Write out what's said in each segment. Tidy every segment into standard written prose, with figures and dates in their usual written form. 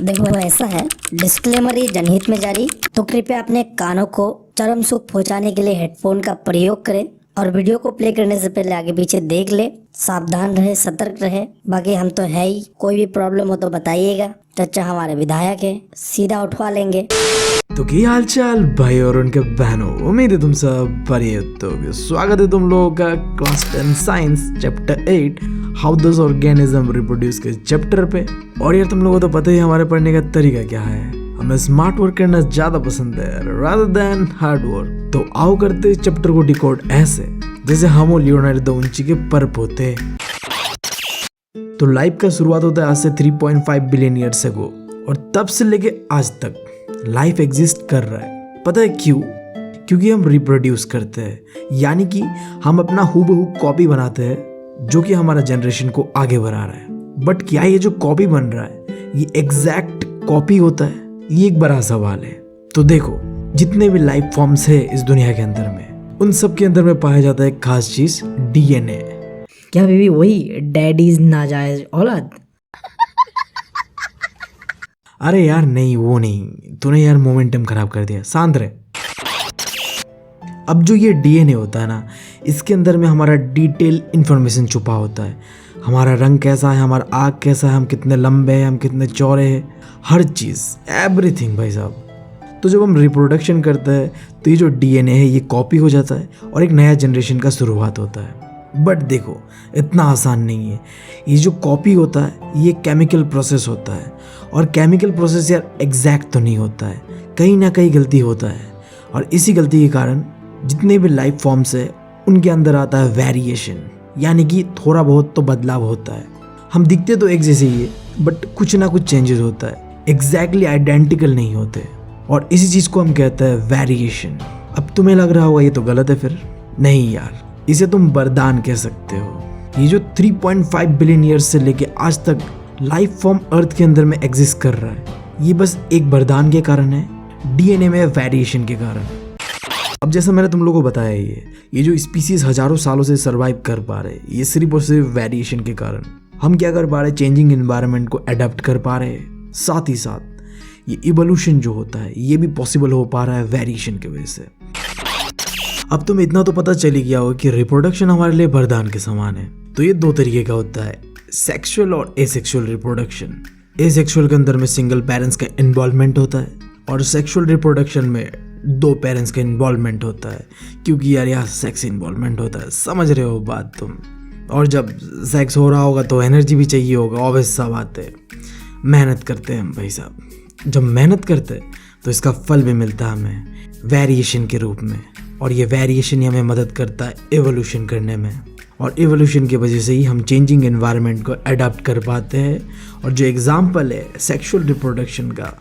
देखो ऐसा है, डिस्क्लेमर ये जनहित में जारी, तो कृपया अपने कानों को चरम सुख पहुंचाने के लिए हेडफोन का प्रयोग करें और वीडियो को प्ले करने से पहले आगे पीछे देख ले। सावधान रहे, सतर्क रहे। बाकी हम तो है ही, कोई भी प्रॉब्लम हो तो बताइएगा, चचा हमारे विधायक है, सीधा उठवा लेंगे। तो क्या हाल चाल भाई और उनके बहनों, उम्मीद है तुम सब बढ़िया होगे। स्वागत है तुम लोगों का class 10 science chapter 8 how does organism reproduce के चैप्टर पे। और यार तुम लोगों को तो पता ही हमारे पढ़ने का तरीका क्या है, हमें स्मार्ट वर्क करना ज्यादा पसंद है रादर देन हार्ड वर्क। तो आओ करते इस चैप्टर को डिकोड ऐसे जैसे हम और लियोनार्डो दा विंची के परप होते। तो लाइफ का शुरुआत होता है आज से 3.5 बिलियन ईयर्स अगो, और तब से लेके आज तक लाइफ एग्जिस्ट कर रहा है। पता है क्यों? क्योंकि हम रिप्रोड्यूस करते हैं, यानी कि हम अपना हूबहू कॉपी बनाते हैं जो कि हमारा जनरेशन को आगे बढ़ा रहा है। बट क्या ये जो कॉपी बन रहा है ये एग्जैक्ट कॉपी होता है? ये एक बड़ा सवाल है। तो देखो, जितने भी लाइफ फॉर्म्स है इस दुनिया के अंदर में, उन सब के अंदर में पाया जाता है एक खास चीज, डीएनए। क्या बीबी वही डैडीज नाजायज औलाद? अरे यार नहीं, वो नहीं, तूने यार मोमेंटम खराब कर दिया, शांत रहे। अब जो ये डीएनए होता है ना, इसके अंदर में हमारा डिटेल इंफॉर्मेशन छुपा होता है। हमारा रंग कैसा है, हमारा आँख कैसा है, हम कितने लंबे हैं, हम कितने चौड़े हैं, हर चीज़, एवरीथिंग भाई साहब। तो जब हम रिप्रोडक्शन करते हैं तो ये जो डीएनए है ये कॉपी हो जाता है और एक नया जनरेशन का शुरुआत होता है। बट देखो, इतना आसान नहीं है। ये जो कॉपी होता है ये केमिकल प्रोसेस होता है, और केमिकल प्रोसेस यार एग्जैक्ट तो नहीं होता है, कहीं ना कहीं गलती होता है। और इसी गलती के कारण जितने भी लाइफ फॉर्म्स है उनके अंदर आता है वेरिएशन, यानी कि थोड़ा बहुत तो बदलाव होता है। हम दिखते तो एक जैसे ही है, बट कुछ ना कुछ चेंजेस होता है, एग्जैक्टली आइडेंटिकल नहीं होते, और इसी चीज़ को हम कहते हैं वेरिएशन। अब तुम्हें लग रहा होगा ये तो गलत है, फिर नहीं यार, इसे तुम वरदान कह सकते हो। ये जो 3.5 बिलियन ईयर्स से लेके आज तक लाइफ फॉर्म अर्थ के अंदर में एग्जिस्ट कर रहा है, ये बस एक वरदान के कारण है, डीएनए में वेरिएशन के कारण। अब जैसा मैंने तुम लोगों को बताया, ये जो स्पीसीज हजारों सालों से सर्वाइव कर पा रहे हैं, ये सिर्फ और सिर्फ वेरिएशन के कारण। हम क्या कर पा रहे हैं, चेंजिंग एनवायरनमेंट को अडेप्ट कर पा रहे हैं। साथ ही साथ ये इवोल्यूशन जो होता है ये भी पॉसिबल हो पा रहा है वेरिएशन की वजह से। अब तुम्हें इतना तो पता चल ही गया होगा कि रिप्रोडक्शन हमारे लिए वरदान के समान है। तो ये दो तरीके का होता है, सेक्सुअल और एसेक्सुअल रिप्रोडक्शन। एसेक्सुअल के अंदर में सिंगल पेरेंट्स का इन्वॉल्वमेंट होता है, और सेक्सुअल रिप्रोडक्शन में दो पेरेंट्स का इन्वॉल्वमेंट होता है, क्योंकि यार यहाँ सेक्स इन्वॉल्वमेंट होता है, समझ रहे हो बात तुम। और जब सेक्स हो रहा होगा तो एनर्जी भी चाहिए होगा, ऑब्वियस सा बात है। मेहनत करते हैं हम भाई साहब, जब मेहनत करते हैं तो इसका फल भी मिलता है हमें वेरिएशन के रूप में, और ये वेरिएशन ही हमें मदद करता है एवोल्यूशन करने में। और एवोल्यूशन की वजह से ही हम चेंजिंग एनवायरनमेंट को अडॉप्ट कर पाते हैं। और जो एग्जाम्पल है सेक्सुअल रिप्रोडक्शन का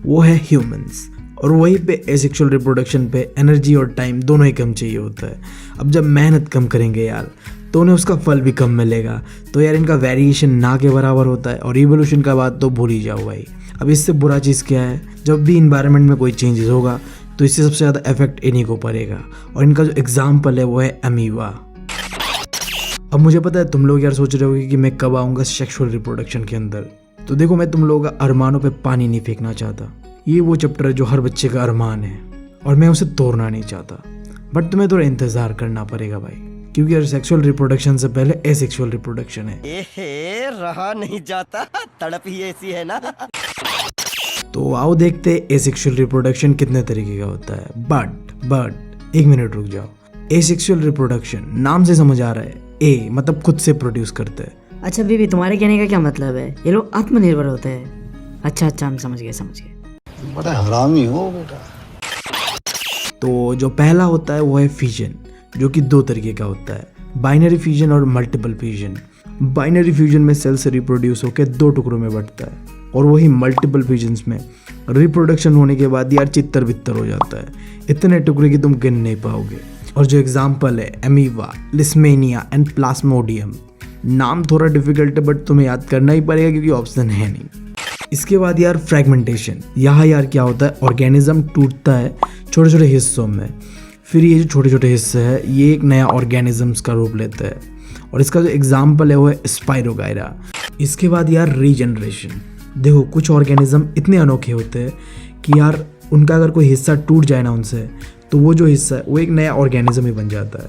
वो है ह्यूमंस, और वहीं पे एसेक्सुअल रिप्रोडक्शन पे एनर्जी और टाइम दोनों ही कम चाहिए होता है। अब जब मेहनत कम करेंगे यार तो उन्हें उसका फल भी कम मिलेगा। तो यार इनका वेरिएशन ना के बराबर होता है, और इवोल्यूशन का बात तो भूल ही जाओ भाई। अब इससे बुरा चीज़ क्या है, जब भी इन्वायरमेंट में कोई चेंजेस होगा तो इससे सबसे ज़्यादा इफेक्ट इन्हीं को पड़ेगा, और इनका जो एग्जाम्पल है वो है अमीबा। अब मुझे पता है तुम लोग यार सोच रहे होगे कि मैं कब आऊँगा सेक्सुअल रिप्रोडक्शन के अंदर। तो देखो, मैं तुम लोगों का अरमानों पे पानी नहीं फेंकना चाहता। ये वो चैप्टर है जो हर बच्चे का अरमान है, और मैं उसे तोड़ना नहीं चाहता। बट तुम्हें थोड़ा इंतज़ार करना पड़ेगा भाई, क्योंकि यार सेक्सुअल रिप्रोडक्शन से पहले एसेक्सुअल रिप्रोडक्शन है। एहे, रहा नहीं जाता, तड़प ही ऐसी है ना। तो आओ देखते हैं एसेक्सुअल रिप्रोडक्शन कितने तरीके का होता है। बट एक मिनट रुक जाओ। एसेक्सुअल रिप्रोडक्शन नाम से समझ आ रहा है, ए मतलब खुद से प्रोड्यूस करते हैं। अच्छा बीबी, तुम्हारे कहने का क्या मतलब है? ये लोग आत्मनिर्भर होते हैं। अच्छा, हम समझ गए। बड़ा हरामी हो बेटा। तो जो पहला होता है वो है फ्यूजन, जो कि दो तरीके का होता है, बाइनरी फ्यूजन और मल्टीपल फ्यूजन। बाइनरी फ्यूजन में सेल से रिप्रोड्यूस होकर दो टुकड़ों में बंटता है, और वही मल्टीपल फ्यूजन्स में रिप्रोडक्शन होने के बाद यार चित्तर बित्तर हो जाता है, इतने टुकड़े कि तुम गिन नहीं पाओगे। और जो एग्जाम्पल है अमीबा, लिस्मेनिया एंड प्लाज्मोडियम। नाम थोड़ा डिफिकल्ट है बट तुम्हें याद करना ही पड़ेगा क्योंकि ऑप्शन है नहीं। इसके बाद यार फ्रैगमेंटेशन। यहाँ यार क्या होता है, ऑर्गेनिज्म टूटता है छोटे छोटे हिस्सों में, फिर ये जो छोटे छोटे हिस्से हैं ये एक नया ऑर्गेनिजम्स का रूप लेता है, और इसका जो एग्जाम्पल है वो है स्पाइरोगायरा। इसके बाद यार रीजनरेशन। देखो कुछ ऑर्गेनिज्म इतने अनोखे होते हैं कि यार उनका अगर कोई हिस्सा टूट जाए ना उनसे, तो वो जो हिस्सा है वो एक नया ऑर्गेनिज्म ही बन जाता है।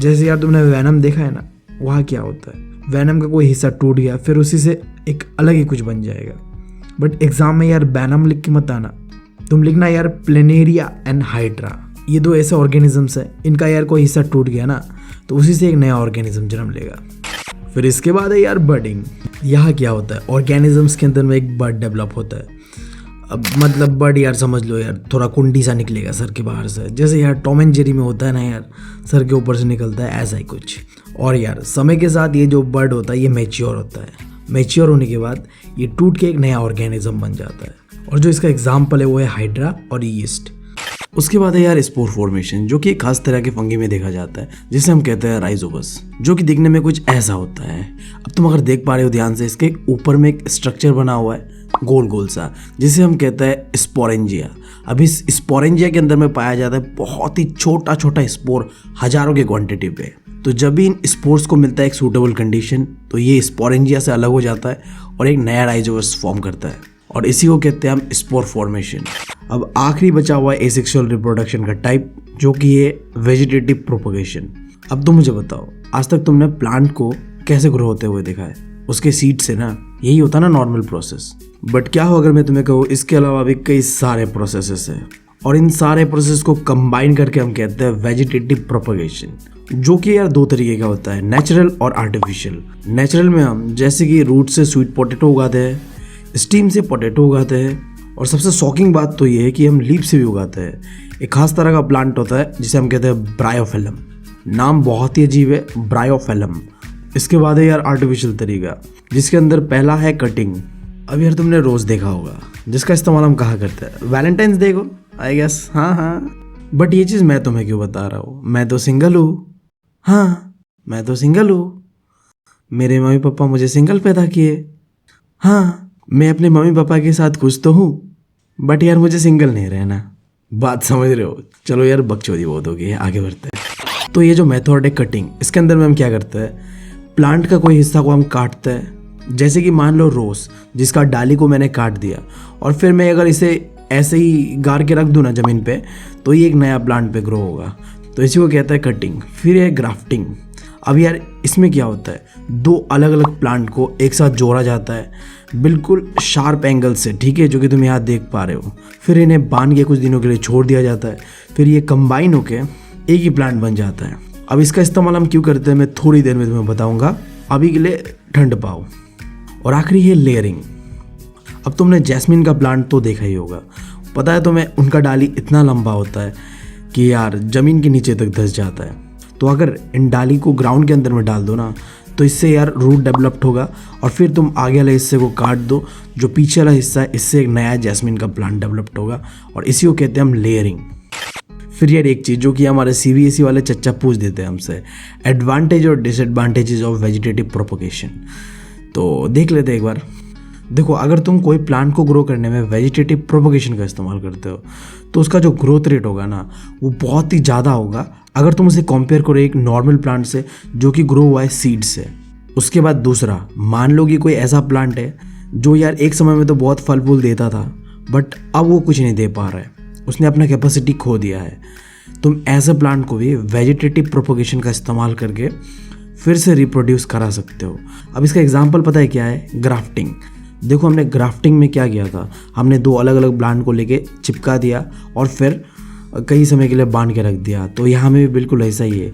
जैसे यार तुमने वैनम देखा है ना, वहाँ क्या होता है, वैनम का कोई हिस्सा टूट गया फिर उसी से एक अलग ही कुछ बन जाएगा। बट एग्जाम में यार वैनम लिख के मत आना, तुम लिखना यार प्लेनेरिया एंड हाइड्रा। ये दो ऐसे ऑर्गेनिजम्स हैं, इनका यार कोई हिस्सा टूट गया ना तो उसी से एक नया ऑर्गेनिज्म जन्म लेगा। फिर इसके बाद है यार बर्डिंग। यहाँ क्या होता है, ऑर्गेनिजम्स के अंदर में एक बर्ड डेवलप होता है। अब मतलब बर्ड यार समझ लो यार थोड़ा कुंडी सा निकलेगा सर के बाहर से, जैसे यार टॉम एंड जेरी में होता है ना यार, सर के ऊपर से निकलता है, ऐसा ही कुछ। और यार समय के साथ ये जो बर्ड होता है ये मैच्योर होता है। मैच्योर होने के बाद ये टूट के एक नया ऑर्गेनिज्म बन जाता है, और जो इसका एग्जाम्पल है वो है हाइड्रा और यीस्ट। उसके बाद है यार स्पोर फॉर्मेशन, जो कि एक खास तरह के फंगी में देखा जाता है, जिसे हम कहते हैं राइजोबस, जो कि दिखने में कुछ ऐसा होता है। अब तुम अगर देख पा रहे हो ध्यान से, इसके ऊपर में एक स्ट्रक्चर बना हुआ है गोल गोल सा, जिसे हम कहते हैं स्पोरेंजिया। अब इस स्पोरेंजिया के अंदर में पाया जाता है बहुत ही छोटा छोटा स्पोर, हजारों के क्वांटिटी पे। तो जब भी इन स्पोर्स को मिलता है एक सूटेबल कंडीशन, तो ये स्पोरेंजिया से अलग हो जाता है और एक नया राइजोबस फॉर्म करता है, और इसी को कहते हैं हम स्पोर फॉर्मेशन। अब आखिरी बचा हुआ है एसेक्सुअल रिप्रोडक्शन का टाइप, जो कि है वेजिटेटिव प्रोपगेशन। अब तुम मुझे बताओ, आज तक तुमने प्लांट को कैसे ग्रो होते हुए देखा है? उसके सीड से ना, यही होता ना नॉर्मल प्रोसेस। बट क्या हो अगर मैं तुम्हें कहूँ इसके अलावा भी कई सारे प्रोसेसेस हैं, और इन सारे प्रोसेस को कंबाइन करके हम कहते हैं वेजिटेटिव प्रोपगेशन, जो कि यार दो तरीके का होता है, नेचुरल और आर्टिफिशियल। नेचुरल में हम जैसे कि रूट से स्वीट पोटैटो उगाते हैं, स्टीम से पोटैटो उगाते हैं, और सबसे शॉकिंग बात तो ये है कि हम लीफ से भी उगाते हैं। एक खास तरह का प्लांट होता है जिसे हम कहते हैं ब्रायोफिलम। नाम बहुत ही अजीब है, ब्रायोफिलम। इसके बाद है यार आर्टिफिशियल तरीका, जिसके अंदर पहला है कटिंग। अब यार तुमने रोज़ देखा होगा, जिसका इस्तेमाल हम कहाँ करते हैं, वैलेंटाइंस डे को आई गेस। हाँ, बट ये चीज़ मैं तुम्हें क्यों बता रहा हूँ, मैं तो सिंगल हूँ। हाँ, मैं तो सिंगल हूँ, मेरे मम्मी पापा मुझे सिंगल पैदा किए। हाँ, मैं अपने मम्मी पापा के साथ खुश तो हूँ, बट यार मुझे सिंगल नहीं रहना। बात समझ रहे हो? चलो यार बकचोदी बहुत हो गई है, आगे बढ़ते हैं। तो ये जो मेथड है कटिंग, इसके अंदर में हम क्या करते हैं, प्लांट का कोई हिस्सा को हम काटते हैं। जैसे कि मान लो रोज़, जिसका डाली को मैंने काट दिया, और फिर मैं अगर इसे ऐसे ही गाड़ के रख दूँ ना ज़मीन पे, तो ये एक नया प्लांट पे ग्रो होगा। तो इसी को कहता है कटिंग। फिर है ग्राफ्टिंग। अब यार इसमें क्या होता है, दो अलग अलग प्लांट को एक साथ जोड़ा जाता है बिल्कुल शार्प एंगल से, ठीक है, जो कि तुम यहाँ देख पा रहे हो। फिर इन्हें बांध के कुछ दिनों के लिए छोड़ दिया जाता है, फिर ये कंबाइन होके एक ही प्लांट बन जाता है। अब इसका इस्तेमाल हम क्यों करते हैं मैं थोड़ी देर में तुम्हें बताऊंगा, अभी के लिए ठंड पाओ। और आखिरी है लेयरिंग। अब तुमने जैस्मिन का प्लांट तो देखा ही होगा, पता है तुम्हें, उनका डाली इतना लंबा होता है कि यार ज़मीन के नीचे तक धंस जाता है। तो अगर इन डाली को ग्राउंड के अंदर में डाल दो ना, तो इससे यार रूट डेवलप्ड होगा, और फिर तुम आगे वाले हिस्से को काट दो, जो पीछे वाला हिस्सा है, इससे एक नया जैस्मिन का प्लांट डेवलप्ड होगा, और इसी को कहते हैं हम लेयरिंग। फिर यार एक चीज़ जो कि हमारे CBSE वाले चच्चा पूछ देते हैं हमसे, एडवांटेज और डिसएडवांटेजेस ऑफ वेजिटेटिव प्रोपगेशन। तो देख लेते हैं एक बार। देखो, अगर तुम कोई प्लांट को ग्रो करने में वेजिटेटिव प्रोपगेशन का इस्तेमाल करते हो, तो उसका जो ग्रोथ रेट होगा ना, वो बहुत ही ज़्यादा होगा अगर तुम उसे कंपेयर करो एक नॉर्मल प्लांट से जो कि ग्रो हुआ है सीड से। उसके बाद दूसरा, मान लो कि कोई ऐसा प्लांट है जो यार एक समय में तो बहुत फल फूल देता था, बट अब वो कुछ नहीं दे पा रहा है, उसने अपना कैपेसिटी खो दिया है। तुम ऐसे प्लांट को भी वेजिटेटिव प्रोपगेशन का इस्तेमाल करके फिर से रिप्रोड्यूस करा सकते हो। अब इसका एग्जाम्पल पता है क्या है, ग्राफ्टिंग। देखो, हमने ग्राफ्टिंग में क्या किया था, हमने दो अलग अलग प्लांट को लेके चिपका दिया और फिर कई समय के लिए बांध के रख दिया। तो यहाँ में भी बिल्कुल ऐसा ही है,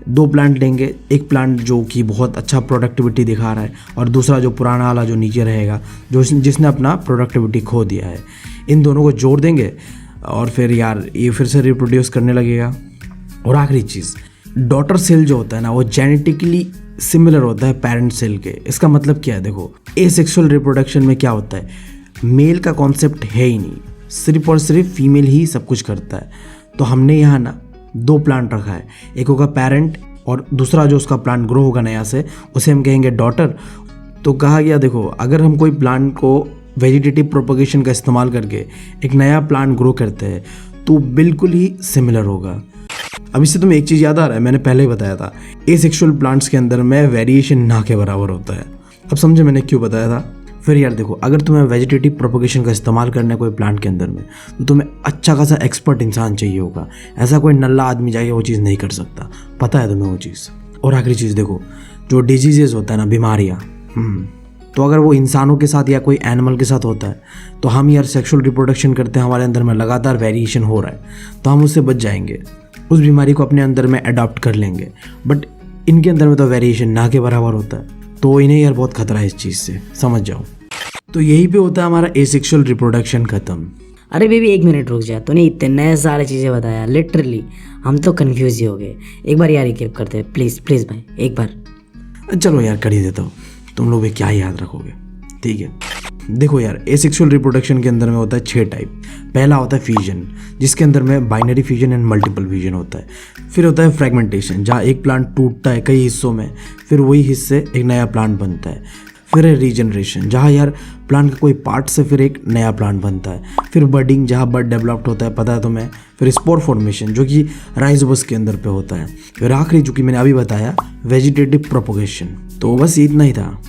दो प्लांट लेंगे, एक प्लांट जो कि बहुत अच्छा प्रोडक्टिविटी दिखा रहा है, और दूसरा जो पुराना वाला जो नीचे रहेगा, जो जिसने अपना प्रोडक्टिविटी खो दिया है। इन दोनों को जोड़ देंगे और फिर यार ये फिर से रिप्रोड्यूस करने लगेगा। और आखिरी चीज़, डॉटर सेल जो होता है ना, वो जेनेटिकली सिमिलर होता है पेरेंट सेल के। इसका मतलब क्या है, देखो, एसेक्सुअल रिप्रोडक्शन में क्या होता है, मेल का कॉन्सेप्ट है ही नहीं, सिर्फ और सिर्फ फीमेल ही सब कुछ करता है। तो हमने यहाँ ना दो प्लांट रखा है, एक होगा पेरेंट और दूसरा जो उसका प्लांट ग्रो होगा नया से, उसे हम कहेंगे डॉटर। तो कहा गया, देखो, अगर हम कोई प्लांट को वेजिटेटिव प्रोपगेशन का इस्तेमाल करके एक नया प्लांट ग्रो करते हैं तो बिल्कुल ही सिमिलर होगा। अब इससे तुम्हें एक चीज़ याद आ रहा है, मैंने पहले ही बताया था, एसेक्सुअल प्लांट्स के अंदर में वेरिएशन ना के बराबर होता है। अब समझे मैंने क्यों बताया था। फिर यार देखो, अगर तुम्हें वेजिटेटिव प्रोपोगेशन का इस्तेमाल करना है कोई प्लांट के अंदर में, तो तुम्हें अच्छा खासा एक्सपर्ट इंसान चाहिए होगा। ऐसा कोई नल्ला आदमी जाके वो चीज़ नहीं कर सकता, पता है तुम्हें वो चीज़। और आखिरी चीज़ देखो, जो डिजीजेज होता है ना, बीमारियाँ, तो अगर वो इंसानों के साथ या कोई एनिमल के साथ होता है, तो हम यार सेक्सुअल रिप्रोडक्शन करते हैं, हमारे अंदर में लगातार वेरिएशन हो रहा है, तो हम उससे बच जाएंगे, उस बीमारी को अपने अंदर में अडॉप्ट कर लेंगे। बट इनके अंदर में तो वेरिएशन ना के बराबर होता है, तो इन्हें यार बहुत खतरा है इस चीज़ से, समझ जाओ। तो यही पे होता है हमारा एसेक्सुअल रिप्रोडक्शन खत्म। अरे बेबी 1 मिनट रुक जा, तूने इतने सारे चीज़ें बताया, लिटरली हम तो कंफ्यूज ही हो गए। एक बार यार रिकैप करते हैं, प्लीज़ प्लीज़ भाई, एक बार। चलो यार कर ही देता हूँ, तुम लोग भी क्या याद रखोगे, ठीक है। देखो यार, एसेक्सुअल रिप्रोडक्शन के अंदर में होता है 6 टाइप। पहला होता है फ्यूजन, जिसके अंदर में binary fusion and multiple fusion होता है। फिर होता है फ्रेगमेंटेशन, जहाँ एक प्लांट टूटता है कई हिस्सों में, फिर वही हिस्से एक नया प्लांट बनता है। फिर है रीजनरेशन, जहाँ यार प्लांट का कोई पार्ट से फिर एक नया प्लांट बनता है। फिर बडिंग, जहाँ बड डेवलप्ड होता है, पता है तुम्हें। फिर स्पोर फॉर्मेशन, जो कि राइजोबस के अंदर पे होता है। फिर आखिरी जो कि मैंने अभी बताया, वेजिटेटिव प्रोपोगेशन। तो बस इतना ही था।